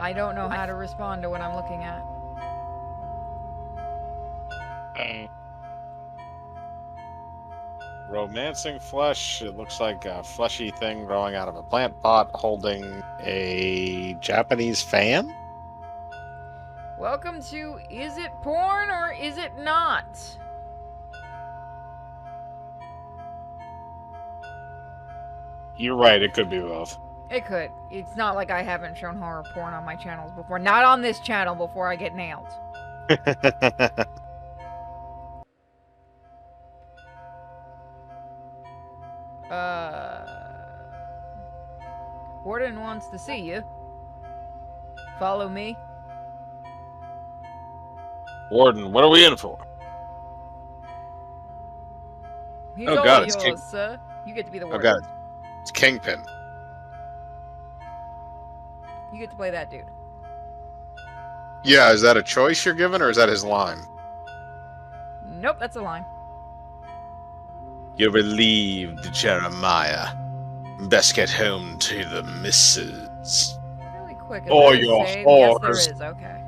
I don't know how to respond to what I'm looking at. Romancing flesh. It looks like a fleshy thing growing out of a plant pot holding a Japanese fan? Welcome to Is It Porn or Is It Not? You're right, it could be both. It could. It's not like I haven't shown horror porn on my channels before. Not on this channel before I get nailed. Warden wants to see you. Follow me. Warden, what are we in for? He's Oh, all God, it's yours, King- sir. You get to be the Oh warden. god, it's Kingpin. You get to play that dude. Yeah, is that a choice you're given, or is that his line? Nope, that's a line. You're relieved, Jeremiah. Best get home to the missus. Really quick. Is Or there a your save? horse. Yes, there is. Okay.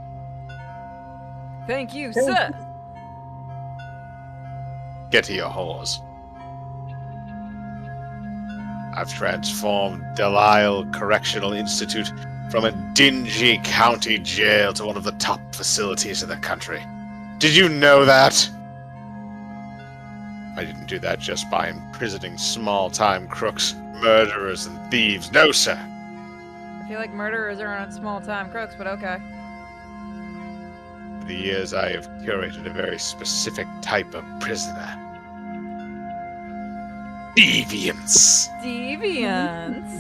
Thank you, sir. Get to your whores. I've transformed Delisle Correctional Institute from a dingy county jail to one of the top facilities in the country. Did you know that? I didn't do that just by imprisoning small-time crooks, murderers, and thieves. No, sir. I feel like murderers aren't small-time crooks, but okay. For the years, I have curated a very specific type of prisoner. Deviants. Deviants.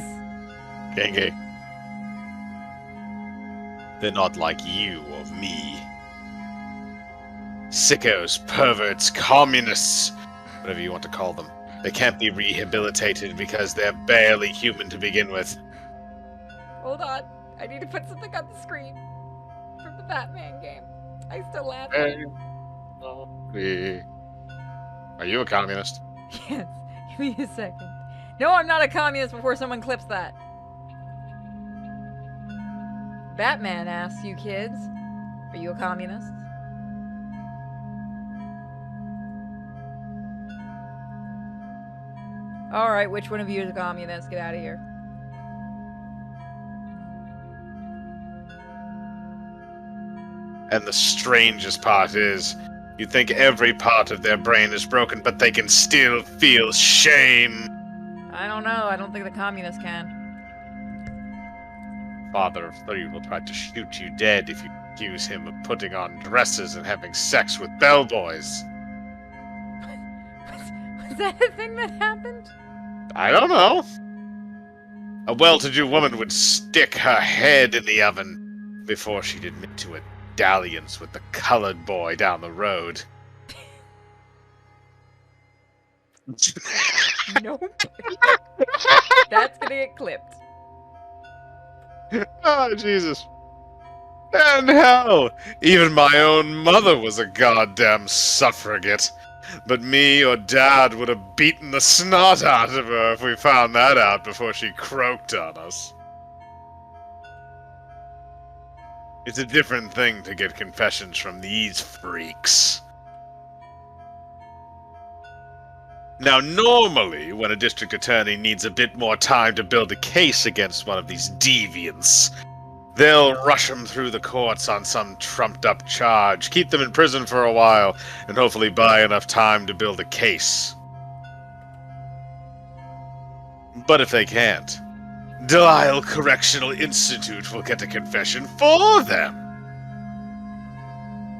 Gengi. They're not like you or me. Sickos, perverts, communists, whatever you want to call them. They can't be rehabilitated because they're barely human to begin with. Hold on. I need to put something on the screen from the Batman game. I still laugh. Are you a communist? Yes. Give me a second. No, I'm not a communist before someone clips that. Batman asks you kids, are you a communist? Alright, which one of you is a communist? Get out of here. And the strangest part is, you think every part of their brain is broken, but they can still feel shame. I don't know. I don't think the communists can. Father of three will try to shoot you dead if you accuse him of putting on dresses and having sex with bellboys. Was that a thing that happened? I don't know. A well-to-do woman would stick her head in the oven before she'd admit to a dalliance with the colored boy down the road. Nope. That's gonna get clipped. Oh, Jesus. And hell, even my own mother was a goddamn suffragette. But me or Dad would have beaten the snot out of her if we found that out before she croaked on us. It's a different thing to get confessions from these freaks. Now, normally, when a district attorney needs a bit more time to build a case against one of these deviants, they'll rush them through the courts on some trumped-up charge, keep them in prison for a while, and hopefully buy enough time to build a case. But if they can't, Delisle Correctional Institute will get a confession for them.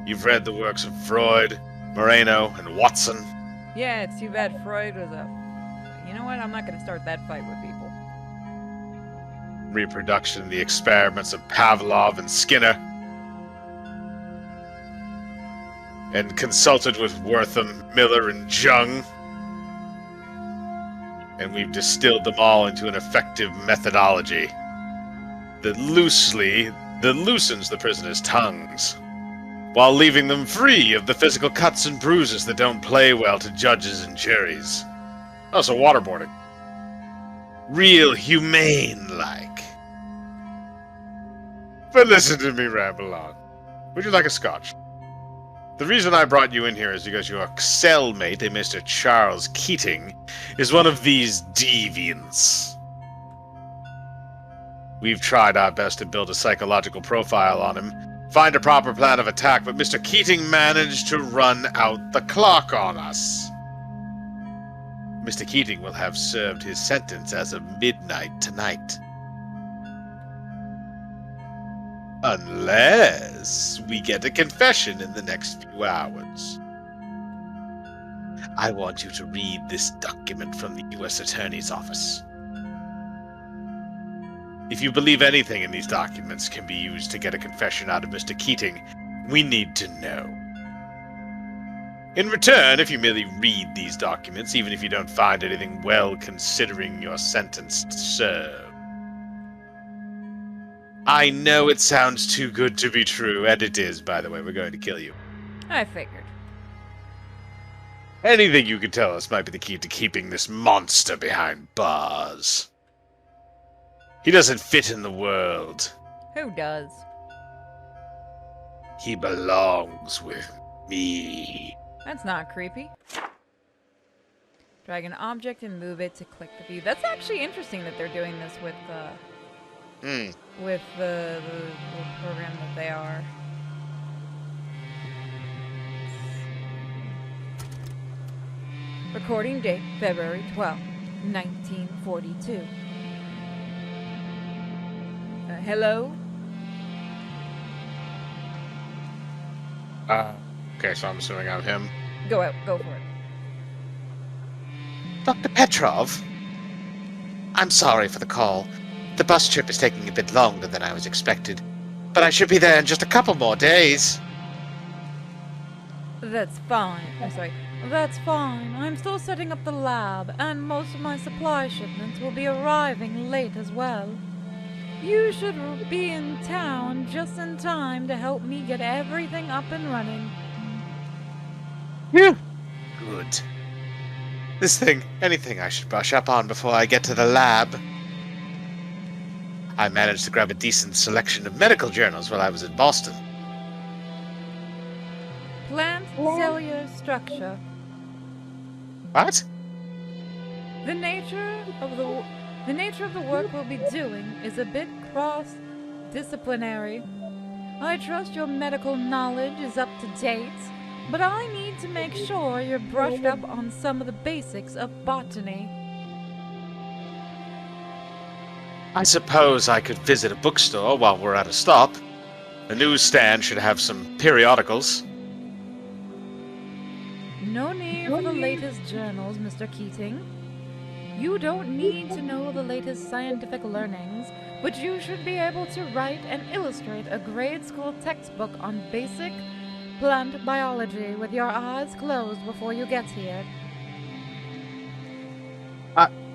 You've read the works of Freud, Moreno, and Watson. Yeah, it's too bad Freud was a... You know what? I'm not gonna start that fight with people. Reproduction, the experiments of Pavlov and Skinner, and consulted with Wortham, Miller, and Jung, and we've distilled them all into an effective methodology that loosens the prisoners' tongues, while leaving them free of the physical cuts and bruises that don't play well to judges and juries. Also waterboarding. Real humane-like. But listen to me ramble on. Would you like a scotch? The reason I brought you in here is because your cellmate, a Mr. Charles Keating, is one of these deviants. We've tried our best to build a psychological profile on him, find a proper plan of attack, but Mr. Keating managed to run out the clock on us. Mr. Keating will have served his sentence as of midnight tonight. Unless we get a confession in the next few hours. I want you to read this document from the U.S. Attorney's Office. If you believe anything in these documents can be used to get a confession out of Mr. Keating, we need to know. In return, if you merely read these documents, even if you don't find anything well considering your sentence to serve. I know it sounds too good to be true, and it is, by the way. We're going to kill you. I figured. Anything you can tell us might be the key to keeping this monster behind bars. He doesn't fit in the world. Who does? He belongs with me. That's not creepy. Drag an object and move it to click the view. That's actually interesting that they're doing this with the program that they are. Recording date, February 12th, 1942. Hello? Okay, so I'm assuming I'm him. Go out, go for it. Dr. Petrov? I'm sorry for the call. The bus trip is taking a bit longer than I was expected, but I should be there in just a couple more days. That's fine. I'm sorry. That's fine. I'm still setting up the lab, and most of my supply shipments will be arriving late as well. You should be in town just in time to help me get everything up and running. Yeah. Good. Anything I should brush up on before I get to the lab? I managed to grab a decent selection of medical journals while I was in Boston. Plant cellular structure. What? The nature of the work we'll be doing is a bit cross-disciplinary. I trust your medical knowledge is up to date, but I need to make sure you're brushed up on some of the basics of botany. I suppose I could visit a bookstore while we're at a stop. The newsstand should have some periodicals. No need for the latest journals, Mr. Keating. You don't need to know the latest scientific learnings, but you should be able to write and illustrate a grade school textbook on basic plant biology with your eyes closed before you get here.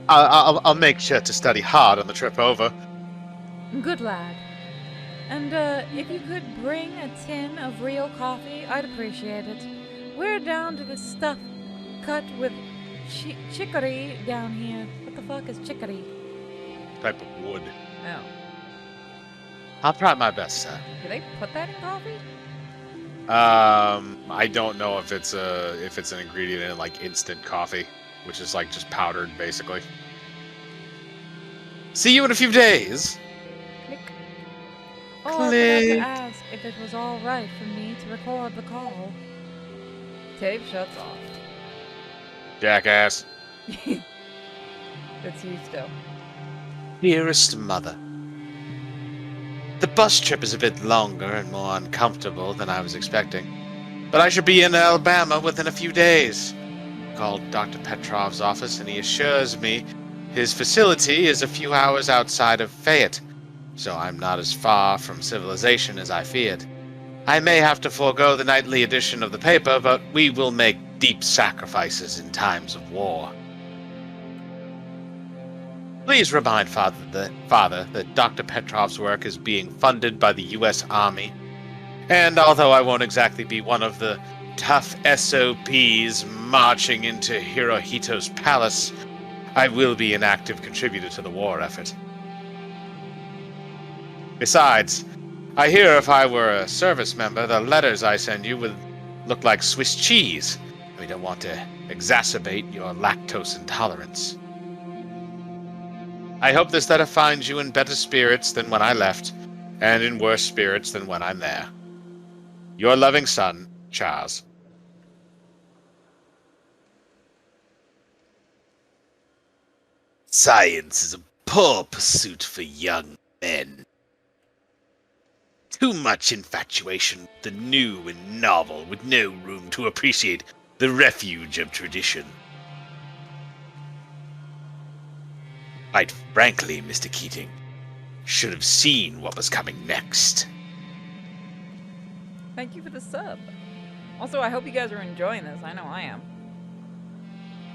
I'll make sure to study hard on the trip over. Good lad. And, if you could bring a tin of real coffee, I'd appreciate it. We're down to the stuff cut with chicory down here. What the fuck is chicory? Type of wood. Oh. I'll try my best, sir. Do they put that in coffee? I don't know if it's an ingredient in like instant coffee, which is like just powdered basically. See you in a few days. Click. Oh, I forgot to ask if it was all right for me to record the call. Tape shuts off. Jackass. That's you still. Dearest Mother, the bus trip is a bit longer and more uncomfortable than I was expecting, but I should be in Alabama within a few days. Called Dr. Petrov's office and he assures me his facility is a few hours outside of Fayette, so I'm not as far from civilization as I feared. I may have to forego the nightly edition of the paper, but we will make deep sacrifices in times of war. Please remind Father that Dr. Petrov's work is being funded by the U.S. Army, and although I won't exactly be one of the tough SOPs marching into Hirohito's palace, I will be an active contributor to the war effort. Besides, I hear if I were a service member, the letters I send you would look like Swiss cheese. We don't want to exacerbate your lactose intolerance. I hope this letter finds you in better spirits than when I left, and in worse spirits than when I'm there. Your loving son, Charles. Science is a poor pursuit for young men. Too much infatuation with the new and novel, with no room to appreciate the refuge of tradition. Quite frankly, Mr. Keating, should have seen what was coming next. Thank you for the sub. Also, I hope you guys are enjoying this. I know I am.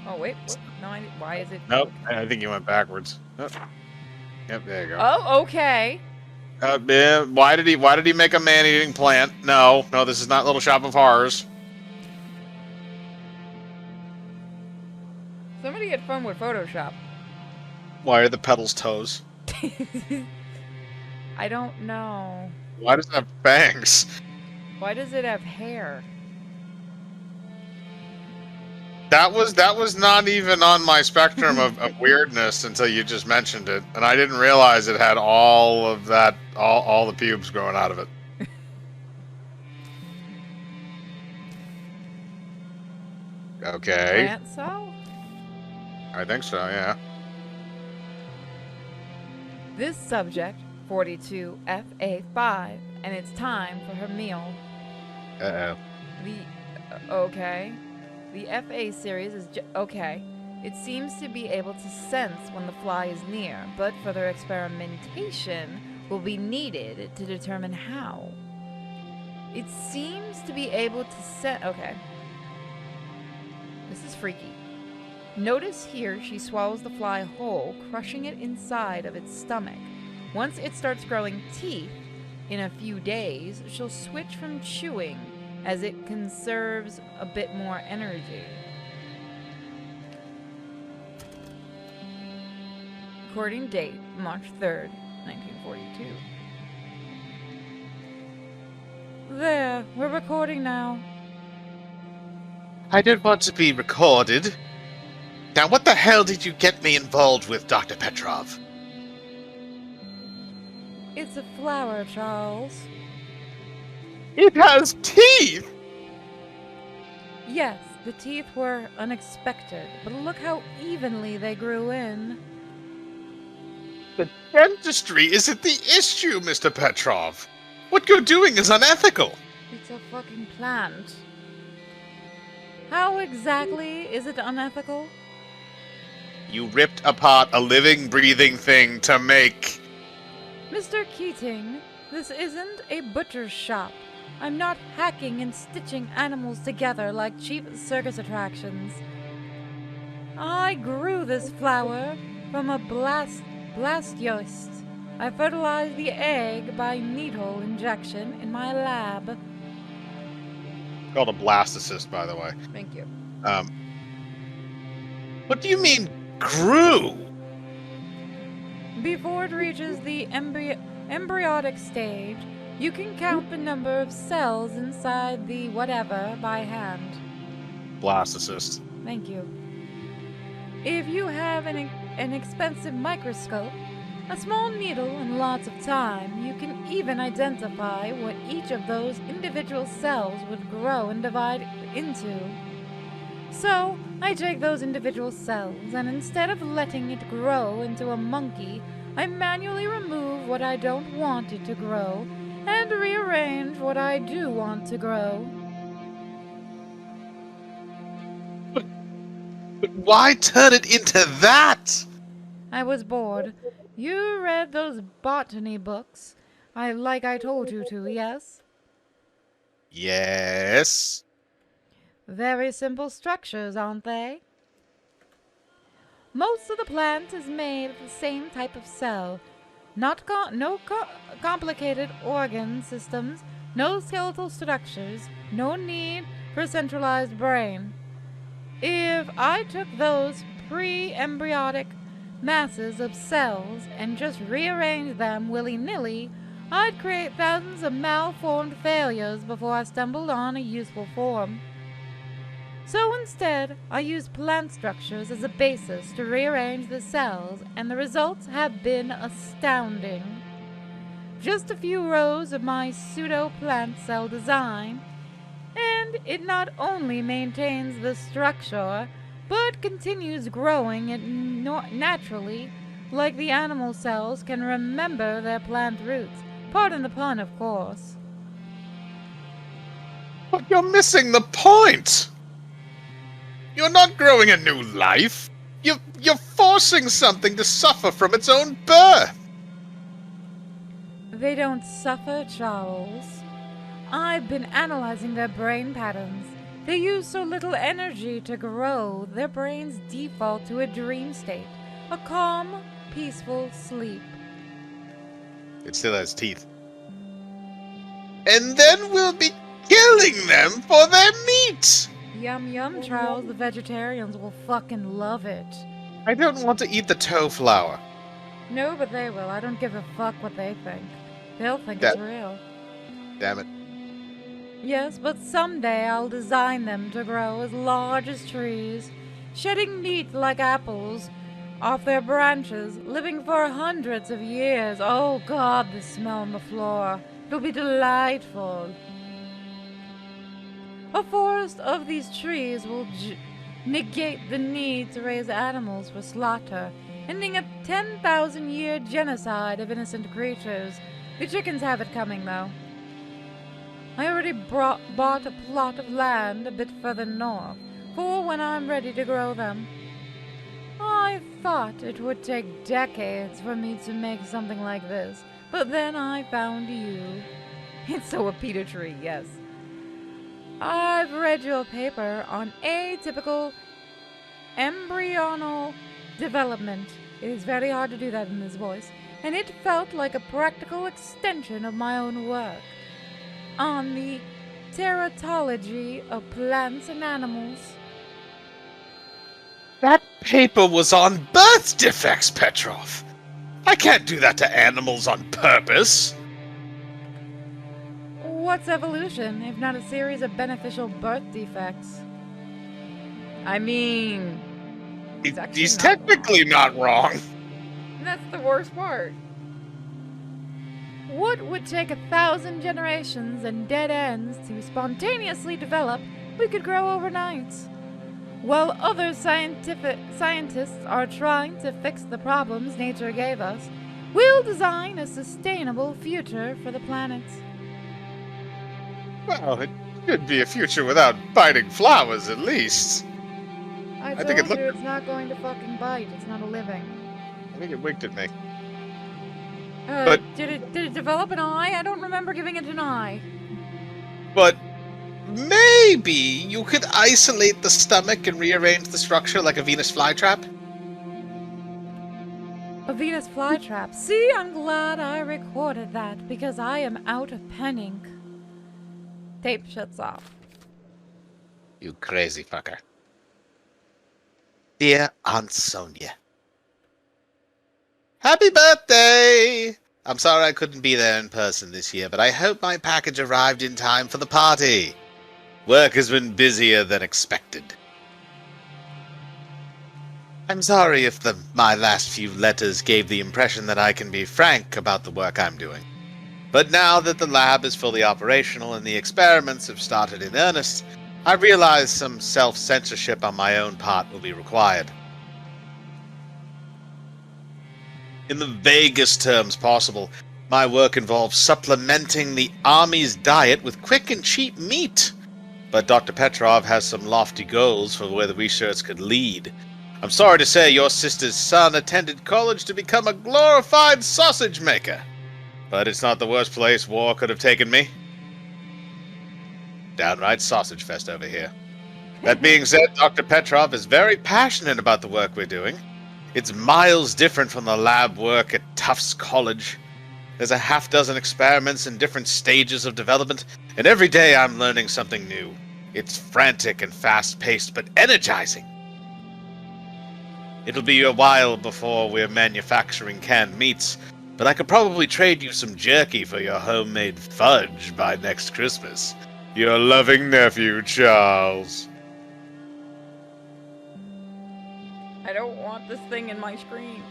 Oh, wait. What? No, why is it... Nope, I think you went backwards. Oh. Yep, there you go. Oh, okay. Yeah, why did he make a man-eating plant? No, this is not Little Shop of Horrors. Somebody had fun with Photoshop. Why are the petals toes? I don't know. Why does it have fangs? Why does it have hair? That was not even on my spectrum of weirdness until you just mentioned it, and I didn't realize it had all of that, all the pubes growing out of it. Okay. Plant cell? I think so, yeah. This subject, 42FA5, and it's time for her meal. Uh-oh. Okay. The FA series is okay. It seems to be able to sense when the fly is near, but further experimentation will be needed to determine how. It seems to be able to sense... Okay. This is freaky. Notice here she swallows the fly whole, crushing it inside of its stomach. Once it starts growing teeth, in a few days, she'll switch from chewing as it conserves a bit more energy. Recording date, March 3rd, 1942. There, we're recording now. I don't want to be recorded. Now, what the hell did you get me involved with, Dr. Petrov? It's a flower, Charles. It has teeth! Yes, the teeth were unexpected, but look how evenly they grew in. The dentistry isn't the issue, Mr. Petrov. What you're doing is unethical. It's a fucking plant. How exactly is it unethical? You ripped apart a living, breathing thing to make... Mr. Keating, this isn't a butcher's shop. I'm not hacking and stitching animals together like cheap circus attractions. I grew this flower from a blastocyst. I fertilized the egg by needle injection in my lab. Called a blastocyst, by the way. Thank you. What do you mean, grew? Before it reaches the embryonic stage, you can count the number of cells inside the whatever by hand. Blastocyst. Thank you. If you have an expensive microscope, a small needle, and lots of time, you can even identify what each of those individual cells would grow and divide into. So, I take those individual cells, and instead of letting it grow into a monkey, I manually remove what I don't want it to grow, and rearrange what I do want to grow. But why turn it into that? I was bored. You read those botany books, like I told you to, yes? Yes. Very simple structures, aren't they? Most of the plant is made of the same type of cell. No complicated organ systems, no skeletal structures, no need for a centralized brain. If I took those pre-embryonic masses of cells and just rearranged them willy-nilly, I'd create thousands of malformed failures before I stumbled on a useful form. So instead, I used plant structures as a basis to rearrange the cells, and the results have been astounding. Just a few rows of my pseudo-plant cell design, and it not only maintains the structure, but continues growing it naturally, like the animal cells can remember their plant roots. Pardon the pun, of course. But you're missing the point! You're not growing a new life! You're forcing something to suffer from its own birth! They don't suffer, Charles. I've been analyzing their brain patterns. They use so little energy to grow, their brains default to a dream state, a calm, peaceful sleep. It still has teeth. And then we'll be killing them for their meat! Yum yum, Charles. The vegetarians will fucking love it. I don't want to eat the toe flower. No, but they will. I don't give a fuck what they think. They'll think it's real. Damn it. Yes, but someday I'll design them to grow as large as trees, shedding meat like apples off their branches, living for hundreds of years. Oh God, the smell on the floor. It'll be delightful. A forest of these trees will negate the need to raise animals for slaughter, ending a 10,000-year genocide of innocent creatures. The chickens have it coming, though. I already bought a plot of land a bit further north, for when I'm ready to grow them. I thought it would take decades for me to make something like this, but then I found you. It's so a Peter tree, yes. I've read your paper on atypical embryonal development. It is very hard to do that in this voice, and it felt like a practical extension of my own work on the teratology of plants and animals. That paper was on birth defects, Petrov. I can't do that to animals on purpose. What's evolution, if not a series of beneficial birth defects? I mean, He's technically not wrong. That's the worst part. What would take 1,000 generations and dead ends to spontaneously develop, we could grow overnight. While other scientists are trying to fix the problems nature gave us, we'll design a sustainable future for the planet. Well, it could be a future without biting flowers, at least. I think it told you looked- it's not going to fucking bite. It's not a living. I think it winked at me. But did it develop an eye? I don't remember giving it an eye. But maybe you could isolate the stomach and rearrange the structure like a Venus flytrap? A Venus flytrap. See, I'm glad I recorded that because I am out of pen ink. Tape shuts off. You crazy fucker. Dear Aunt Sonia. Happy birthday! I'm sorry I couldn't be there in person this year, but I hope my package arrived in time for the party. Work has been busier than expected. I'm sorry if my last few letters gave the impression that I can be frank about the work I'm doing. But now that the lab is fully operational and the experiments have started in earnest, I realize some self-censorship on my own part will be required. In the vaguest terms possible, my work involves supplementing the army's diet with quick and cheap meat. But Dr. Petrov has some lofty goals for where the research could lead. I'm sorry to say your sister's son attended college to become a glorified sausage maker. But it's not the worst place war could have taken me. Downright sausage fest over here. That being said, Dr. Petrov is very passionate about the work we're doing. It's miles different from the lab work at Tufts College. There's a half-dozen experiments in different stages of development, and every day I'm learning something new. It's frantic and fast-paced, but energizing. It'll be a while before we're manufacturing canned meats, but I could probably trade you some jerky for your homemade fudge by next Christmas. Your loving nephew, Charles. I don't want this thing in my screen.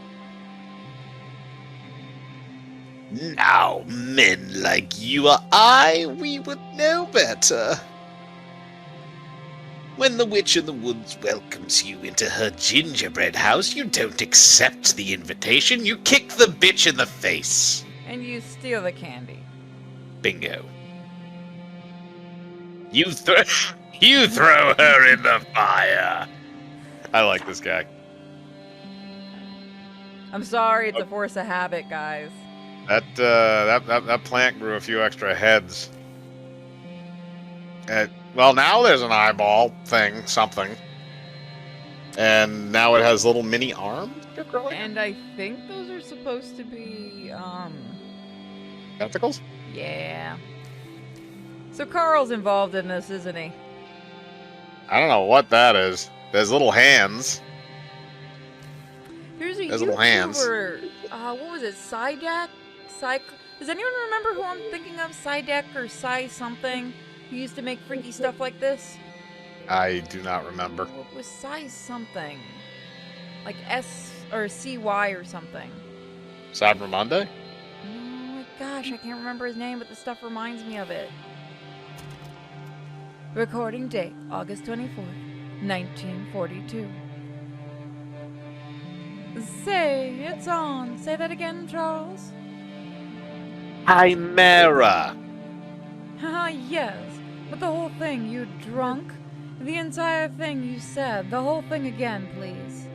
Now, men like you or I, we would know better. When the witch in the woods welcomes you into her gingerbread house, you don't accept the invitation, you kick the bitch in the face. And you steal the candy. Bingo. You throw her in the fire. I like this guy. I'm sorry, it's a force of habit, guys. That plant grew a few extra heads. Well, now there's an eyeball thing, something. And now it has little mini arms that are growing. And I think those are supposed to be, Tentacles? yeah. So Carl's involved in this, isn't he? I don't know what that is. There's little hands. There's a There's little hands. YouTuber, what was it, Psydak? Does anyone remember who I'm thinking of? Psydak or Psy something? Who used to make freaky stuff like this? I do not remember. It was Psy something. Like S or CY or something. Cyber Monday? Oh my gosh, I can't remember his name, but the stuff reminds me of it. Recording date, August 24th, 1942. Say, it's on. Say that again, Charles. Chimera. Haha, yes. But the whole thing, you drunk? The entire thing you said. The whole thing again, please.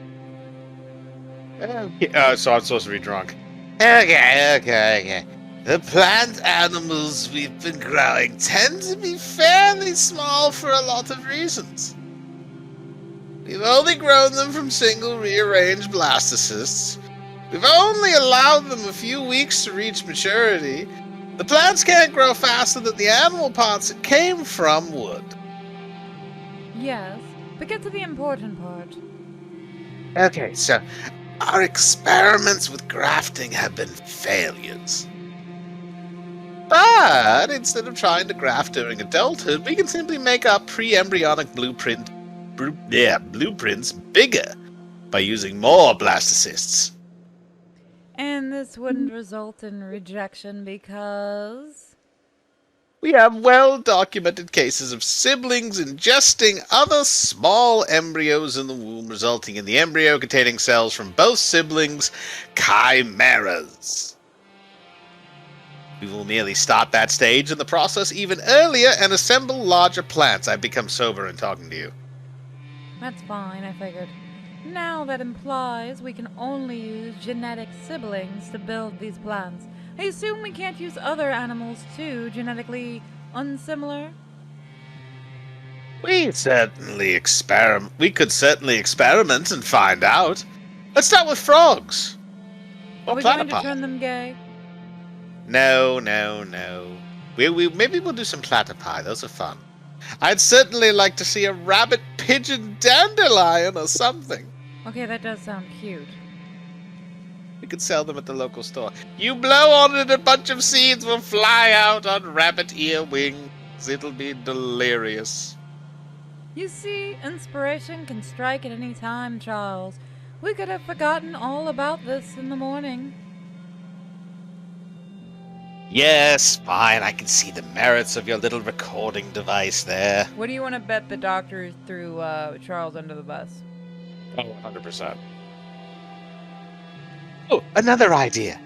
So I'm supposed to be drunk. Okay. The plant animals we've been growing tend to be fairly small for a lot of reasons. We've only grown them from single rearranged blastocysts. We've only allowed them a few weeks to reach maturity. The plants can't grow faster than the animal parts that came from would. Yes, but get to the important part. Okay, so our experiments with grafting have been failures. But instead of trying to graft during adulthood, we can simply make our pre-embryonic blueprints bigger by using more blastocysts. And this wouldn't result in rejection because... We have well-documented cases of siblings ingesting other small embryos in the womb, resulting in the embryo containing cells from both siblings' chimeras. We will merely start that stage in the process even earlier and assemble larger plants. I've become sober in talking to you. That's fine, I figured. Now that implies we can only use genetic siblings to build these plants. I assume we can't use other animals too, genetically unsimilar? We could certainly experiment and find out. Let's start with frogs. Are Or we going to platypi. turn them gay? No. Maybe we'll do some platypi. Those are fun. I'd certainly like to see a rabbit pigeon dandelion or something. Okay, that does sound cute. We could sell them at the local store. You blow on it, a bunch of seeds will fly out on rabbit ear wings. It'll be delirious. You see, inspiration can strike at any time, Charles. We could have forgotten all about this in the morning. Yes, fine. I can see the merits of your little recording device there. What do you want to bet the doctor threw Charles under the bus? Oh, 100%. Oh, another idea.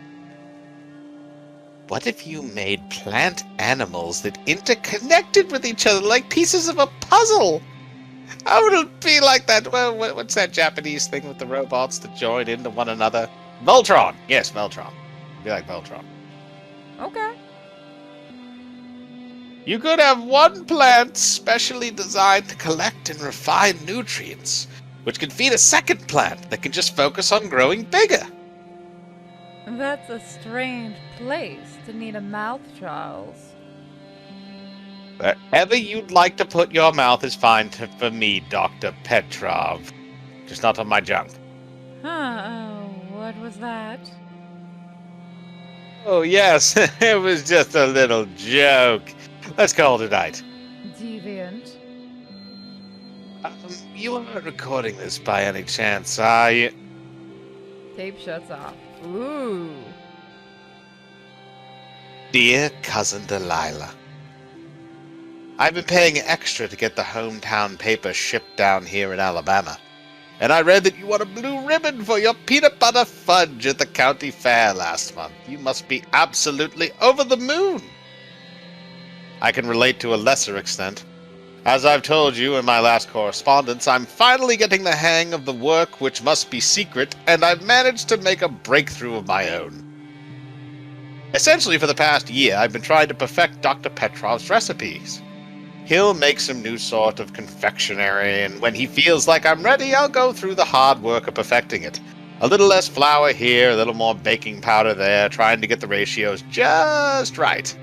What if you made plant animals that interconnected with each other like pieces of a puzzle? How would it be like that? Well, what's that Japanese thing with the robots that join into one another? Voltron. Yes, Voltron. It'd be like Voltron. Okay. You could have one plant specially designed to collect and refine nutrients, which could feed a second plant that can just focus on growing bigger. That's a strange place to need a mouth, Charles. Wherever you'd like to put your mouth is fine for me, Dr. Petrov. Just not on my junk. Huh, what was that? Oh, yes, it was just a little joke. Let's call it a night. Deviant. You aren't recording this by any chance, are you? Tape shuts off. Ooh. Dear Cousin Delilah, I've been paying extra to get the hometown paper shipped down here in Alabama, and I read that you won a blue ribbon for your peanut butter fudge at the county fair last month. You must be absolutely over the moon. I can relate to a lesser extent. As I've told you in my last correspondence, I'm finally getting the hang of the work which must be secret, and I've managed to make a breakthrough of my own. Essentially, for the past year, I've been trying to perfect Dr. Petrov's recipes. He'll make some new sort of confectionery, and when he feels like I'm ready, I'll go through the hard work of perfecting it. A little less flour here, a little more baking powder there, trying to get the ratios just right.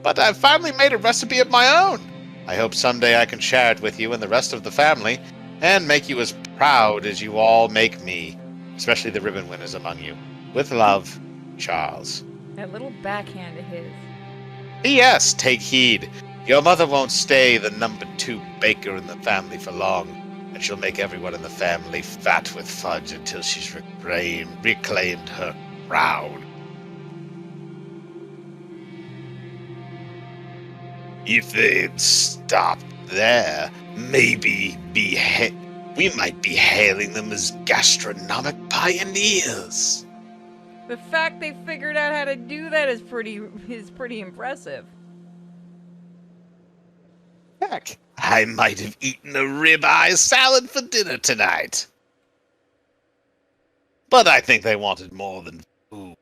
But I've finally made a recipe of my own. I hope someday I can share it with you and the rest of the family, and make you as proud as you all make me, especially the ribbon winners among you. With love, Charles. That little backhand of his. P.S. Take heed. Your mother won't stay the number 2 baker in the family for long, and she'll make everyone in the family fat with fudge until she's reclaimed her crown. If they'd stopped there, maybe we might be hailing them as gastronomic pioneers. The fact they figured out how to do that is pretty impressive. Heck, I might have eaten a ribeye salad for dinner tonight. But I think they wanted more than food.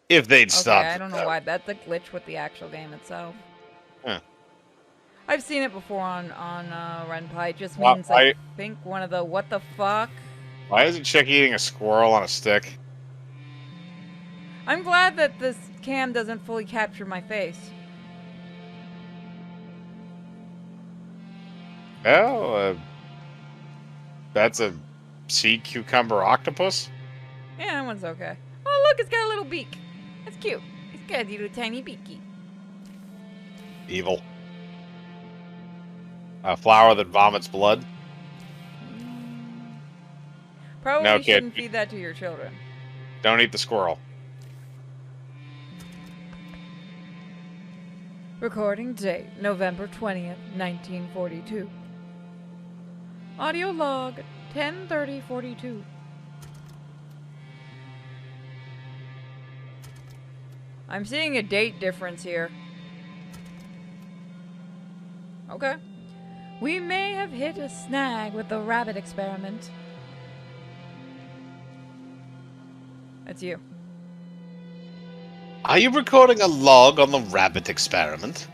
If they'd stopped. Okay, I don't know why. That's a glitch with the actual game itself. Huh. I've seen it before on Renpai. It just means I think one of the what the fuck. Why is a chick eating a squirrel on a stick? I'm glad that this cam doesn't fully capture my face. Oh, that's a sea cucumber octopus? Yeah, that one's okay. Oh, look, it's got a little beak. That's cute. It's got a little tiny beaky. Evil. A flower that vomits blood? Probably No, kid. shouldn't feed that to your children. Don't eat the squirrel. Recording date, November 20th, 1942. Audio log, 10:30:42. I'm seeing a date difference here. Okay. We may have hit a snag with the rabbit experiment. That's you. Are you recording a log on the rabbit experiment?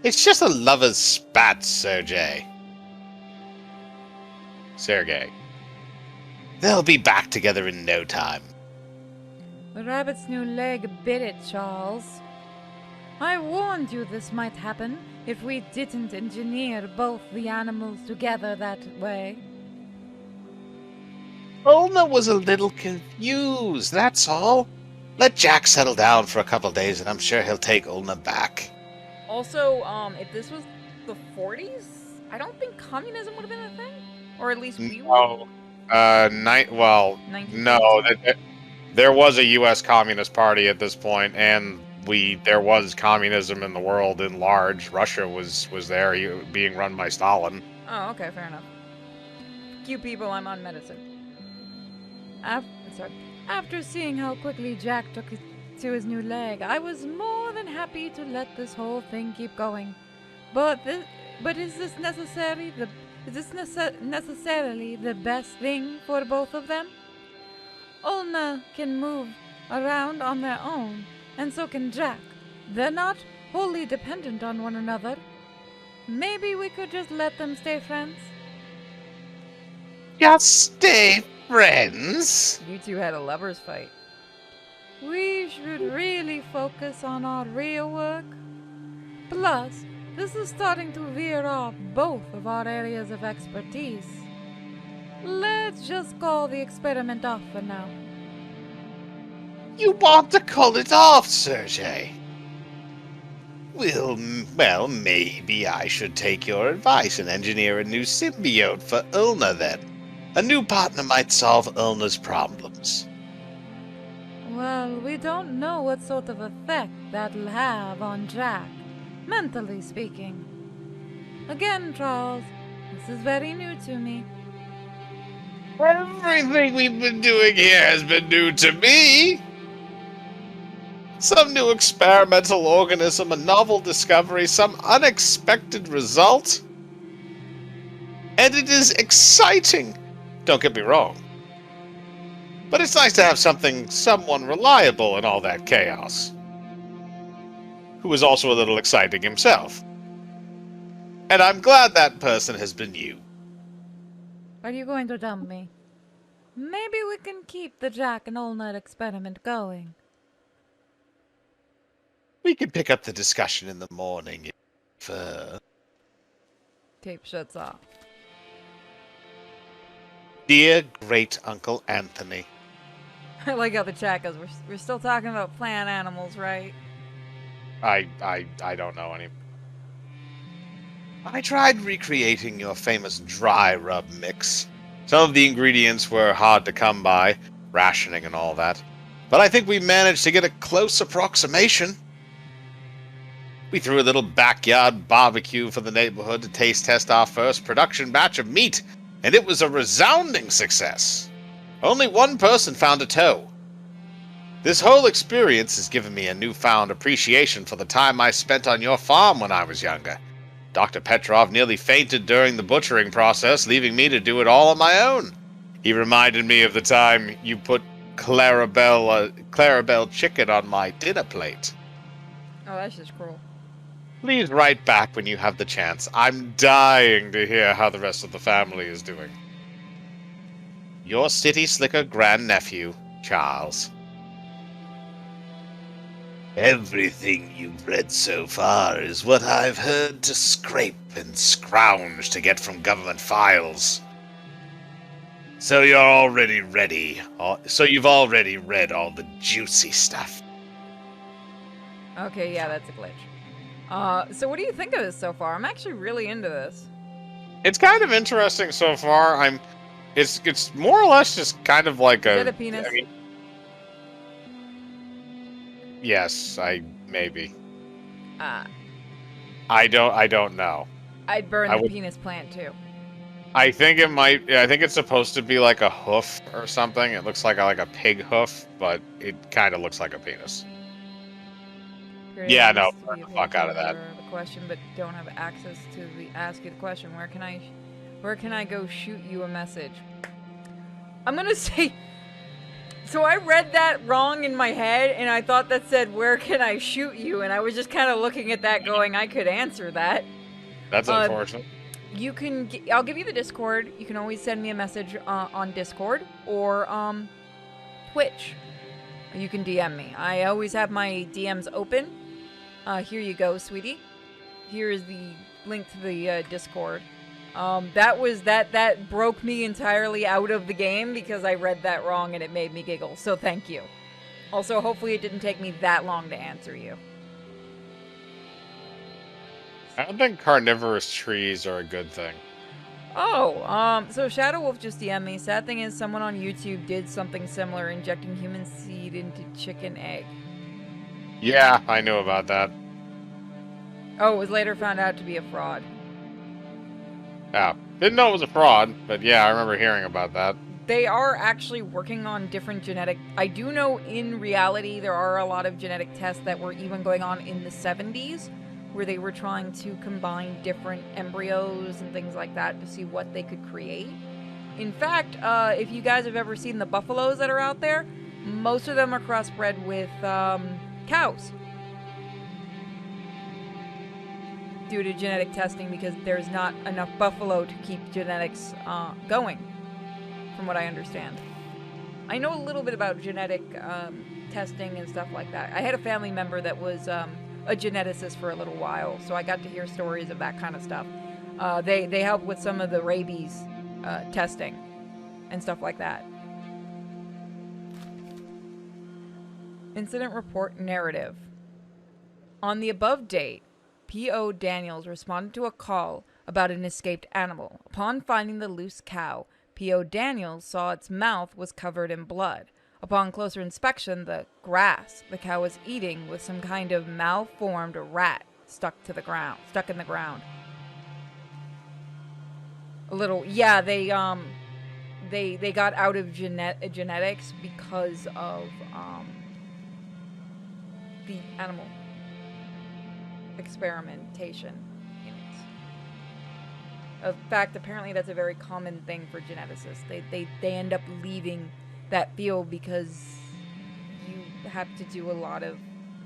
It's just a lover's spat, Sergey. Sergey. They'll be back together in no time. The rabbit's new leg bit it, Charles. I warned you this might happen if we didn't engineer both the animals together that way. Ulna was a little confused, that's all. Let Jack settle down for a couple days and I'm sure he'll take Ulna back. Also, if this was the 40s, I don't think communism would have been a thing. Or at least we would. No. No. There was a U.S. Communist Party at this point, and there was communism in the world in large. Russia was there, being run by Stalin. Oh, okay, fair enough. You people, I'm on medicine. After seeing how quickly Jack took to his new leg, I was more than happy to let this whole thing keep going. But is this necessarily the best thing for both of them? Ulna can move around on their own, and so can Jack. They're not wholly dependent on one another. Maybe we could just let them stay friends? Just stay friends? You two had a lover's fight. We should really focus on our real work. Plus, this is starting to veer off both of our areas of expertise. Let's just call the experiment off for now. You want to call it off, Sergei? Well, maybe I should take your advice and engineer a new symbiote for Ulna then. A new partner might solve Ulna's problems. Well, we don't know what sort of effect that'll have on Jack, mentally speaking. Again, Charles, this is very new to me. Everything we've been doing here has been new to me. Some new experimental organism, a novel discovery, some unexpected result. And it is exciting. Don't get me wrong. But it's nice to have someone reliable in all that chaos. Who is also a little exciting himself. And I'm glad that person has been you. Are you going to dump me? Maybe we can keep the Jack and Ulna experiment going. We can pick up the discussion in the morning if, Tape shuts off. Dear great Uncle Anthony. I like how the chat goes, we're still talking about plant animals, right? I don't know any. I tried recreating your famous dry rub mix. Some of the ingredients were hard to come by, rationing and all that. But I think we managed to get a close approximation. We threw a little backyard barbecue for the neighborhood to taste test our first production batch of meat, and it was a resounding success. Only one person found a toe. This whole experience has given me a newfound appreciation for the time I spent on your farm when I was younger. Dr. Petrov nearly fainted during the butchering process, leaving me to do it all on my own. He reminded me of the time you put Clarabelle chicken on my dinner plate. Oh, that's just cruel. Please write back when you have the chance. I'm dying to hear how the rest of the family is doing. Your city slicker grandnephew, Charles. Everything you've read so far is what I've heard to scrape and scrounge to get from government files. So you're already ready. So you've already read all the juicy stuff. Okay, yeah, that's a glitch. So what do you think of this so far? I'm actually really into this. It's kind of interesting so far. It's more or less just kind of like Is that a penis? I mean, yes, maybe. I don't know. I'd burn I the would- penis plant too. I think it might. I think it's supposed to be like a hoof or something. It looks like a pig hoof, but it kind of looks like a penis. Yeah, no, burn the fuck out of that. The question, but don't have access to ask you the question. Where can I go shoot you a message? I'm gonna say. So I read that wrong in my head, and I thought that said, "Where can I shoot you?" And I was just kind of looking at that, going, "I could answer that." That's unfortunate. You can. I'll give you the Discord. You can always send me a message on Discord or Twitch. You can DM me. I always have my DMs open. Here you go, sweetie. Here is the link to the Discord. That broke me entirely out of the game because I read that wrong and it made me giggle. So thank you. Also, hopefully it didn't take me that long to answer you. I don't think carnivorous trees are a good thing. Oh, so Shadow Wolf just DM'd me. Sad thing is someone on YouTube did something similar, injecting human seed into chicken egg. Yeah, I knew about that. Oh, it was later found out to be a fraud. Yeah, didn't know it was a fraud, but yeah, I remember hearing about that. They are actually working on different genetic... I do know in reality there are a lot of genetic tests that were even going on in the 70s, where they were trying to combine different embryos and things like that to see what they could create. In fact, if you guys have ever seen the buffaloes that are out there, most of them are crossbred with cows. Due to genetic testing, because there's not enough buffalo to keep genetics going, from what I understand. I know a little bit about genetic testing and stuff like that. I had a family member that was a geneticist for a little while, so I got to hear stories of that kind of stuff. They help with some of the rabies testing. and stuff like that. Incident report narrative. On the above date, P.O. Daniels responded to a call about an escaped animal. Upon finding the loose cow, P.O. Daniels saw its mouth was covered in blood. Upon closer inspection, the grass the cow was eating was some kind of malformed rat stuck in the ground. A little, yeah, they got out of genetics because of the animal experimentation in it. In fact, apparently that's a very common thing for geneticists. They end up leaving that field because you have to do a lot of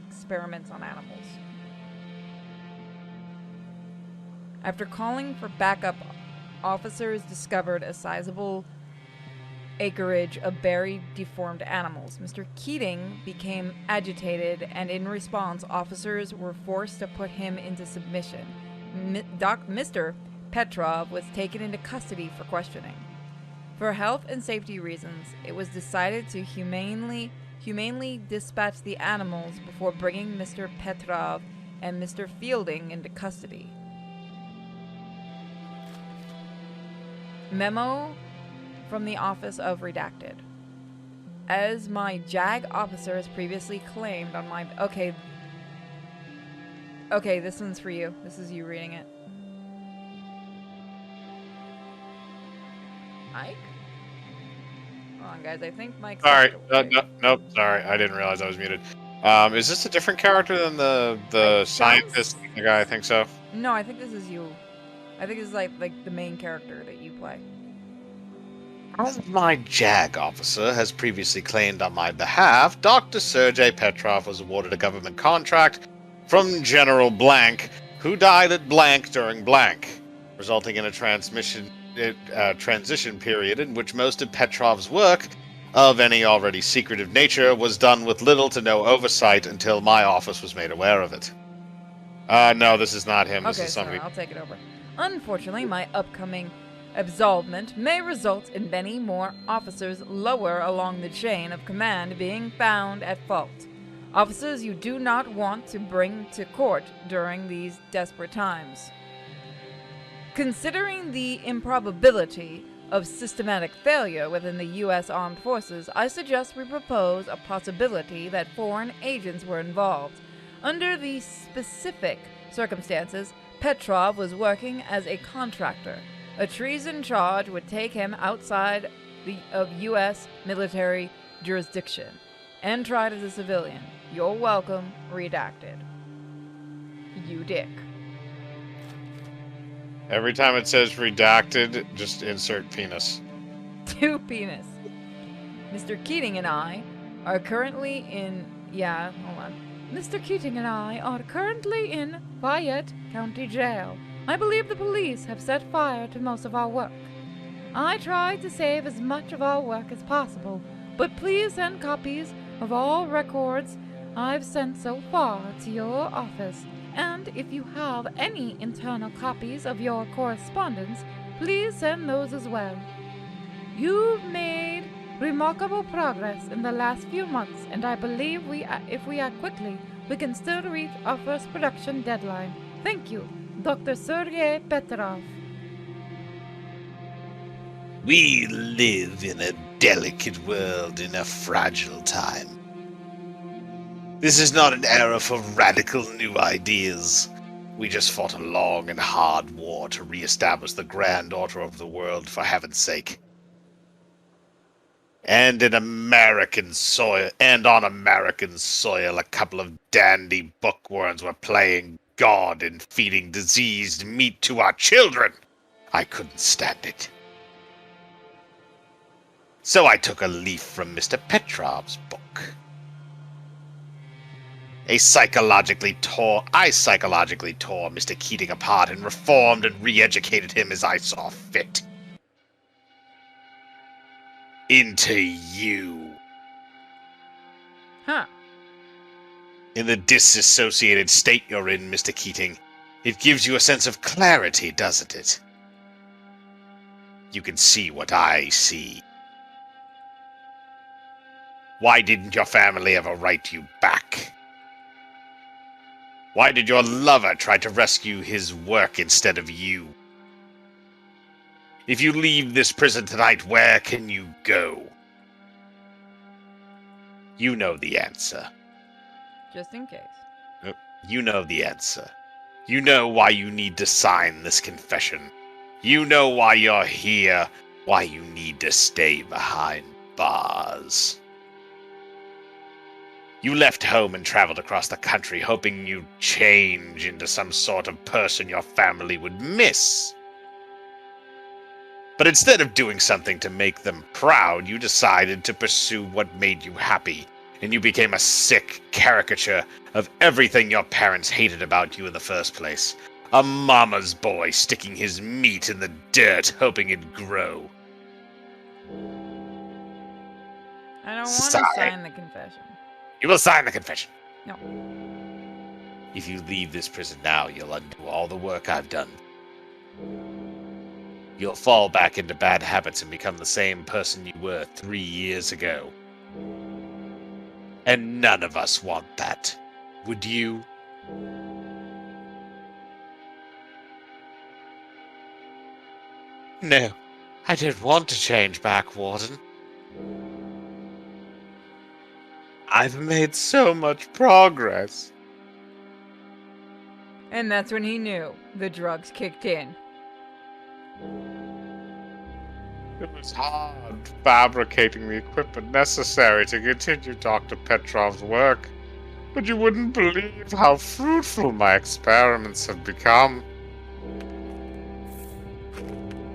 experiments on animals. After calling for backup, officers discovered a sizable acreage of buried, deformed animals. Mr. Keating became agitated, and in response, officers were forced to put him into submission. Mr. Petrov was taken into custody for questioning. For health and safety reasons, it was decided to humanely dispatch the animals before bringing Mr. Petrov and Mr. Fielding into custody. Memo from the Office of Redacted. As my JAG officers previously claimed on my... Okay, this one's for you. This is you reading it. Mike? Hold on, guys. I think Mike's... Sorry. Nope. Sorry. I didn't realize I was muted. Is this a different character than the scientist? The guy, I think so. No, I think this is you. I think this is like the main character that you play. As my JAG officer has previously claimed on my behalf, Dr. Sergei Petrov was awarded a government contract from General Blank, who died at blank during blank, resulting in a transition period in which most of Petrov's work, of any already secretive nature, was done with little to no oversight until my office was made aware of it. No, this is not him. This is somebody. I'll take it over. Unfortunately, my upcoming absolvement may result in many more officers lower along the chain of command being found at fault. Officers you do not want to bring to court during these desperate times. Considering the improbability of systematic failure within the U.S. Armed Forces, I suggest we propose a possibility that foreign agents were involved. Under these specific circumstances, Petrov was working as a contractor. A treason charge would take him outside of U.S. military jurisdiction and tried as a civilian. You're welcome, redacted. You dick. Every time it says redacted, just insert penis. To penis. Mr. Keating and I are currently in... Yeah, hold on. Mr. Keating and I are currently in Fayette County Jail. I believe the police have set fire to most of our work. I tried to save as much of our work as possible, but please send copies of all records I've sent so far to your office, and if you have any internal copies of your correspondence, please send those as well. You've made remarkable progress in the last few months, and I believe if we act quickly, we can still reach our first production deadline. Thank you, Dr. Sergei Petrov. We live in a delicate world in a fragile time. This is not an era for radical new ideas. We just fought a long and hard war to re-establish the grand order of the world, for heaven's sake. And on American soil, a couple of dandy bookworms were playing God and feeding diseased meat to our children. I couldn't stand it. So I took a leaf from Mr. Petrov's book. I psychologically tore Mr. Keating apart and reformed and re-educated him as I saw fit. Into you. Huh. In the disassociated state you're in, Mr. Keating, it gives you a sense of clarity, doesn't it? You can see what I see. Why didn't your family ever write you back? Why did your lover try to rescue his work instead of you? If you leave this prison tonight, where can you go? You know the answer. Just in case. You know the answer. You know why you need to sign this confession. You know why you're here, why you need to stay behind bars. You left home and traveled across the country hoping you'd change into some sort of person your family would miss. But instead of doing something to make them proud, you decided to pursue what made you happy, and you became a sick caricature of everything your parents hated about you in the first place. A mama's boy sticking his meat in the dirt hoping it'd grow. I don't want to Sign. sign the confession. You will sign the confession. No. If you leave this prison now, you'll undo all the work I've done. You'll fall back into bad habits and become the same person you were 3 years ago. And none of us want that. Would you? No, I don't want to change back, Warden. I've made so much progress. And that's when he knew the drugs kicked in. It was hard fabricating the equipment necessary to continue Dr. Petrov's work, but you wouldn't believe how fruitful my experiments have become.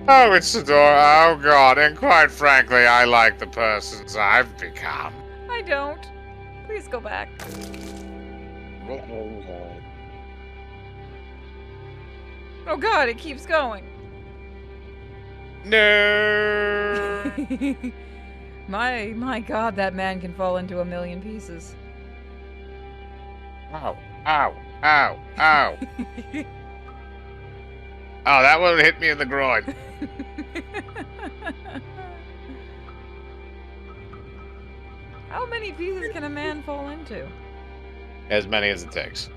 Oh, Isidore, oh God, and quite frankly, I like the persons I've become. I don't. Please go back. Oh God, it keeps going. No! My God, that man can fall into a million pieces. Ow, ow, ow, ow. Oh, that one hit me in the groin. How many pieces can a man fall into? As many as it takes.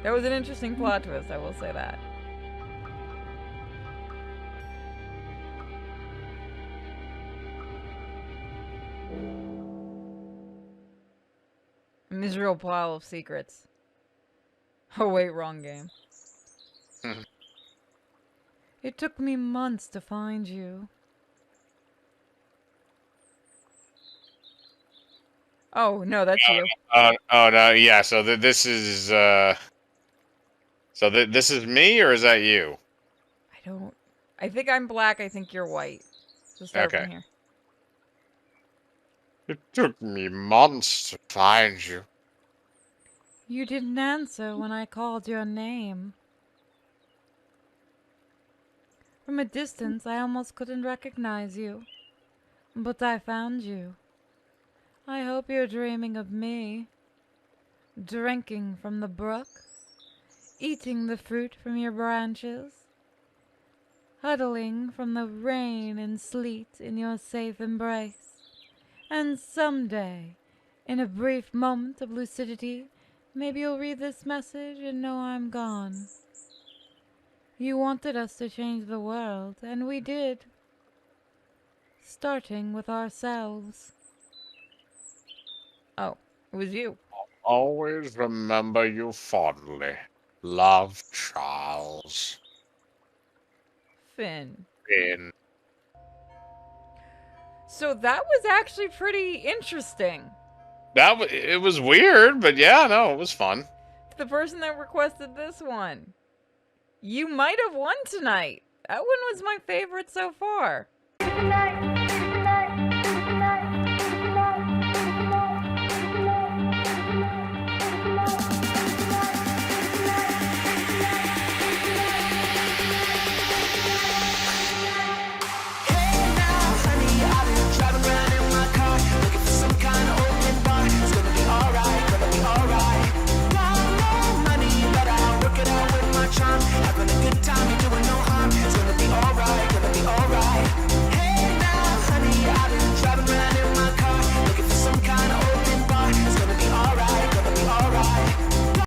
That was an interesting plot twist, I will say that. Miserable pile of secrets. Oh wait, wrong game. It took me months to find you. Oh, no, that's you. Oh no, yeah, so this is, this is me, or is that you? I think I'm black, I think you're white. So start Okay. from here. It took me months to find you. You didn't answer when I called your name. From a distance, I almost couldn't recognize you. But I found you. I hope you're dreaming of me. Drinking from the brook. Eating the fruit from your branches. Huddling from the rain and sleet in your safe embrace. And someday, in a brief moment of lucidity, maybe you'll read this message and know I'm gone. You wanted us to change the world, and we did. Starting with ourselves. Oh, it was you. Always remember you fondly. Love, Charles. Finn. Finn. So that was actually pretty interesting. It was weird, but yeah, no, it was fun. The person that requested this one. You might have won tonight. That one was my favorite so far. Good night.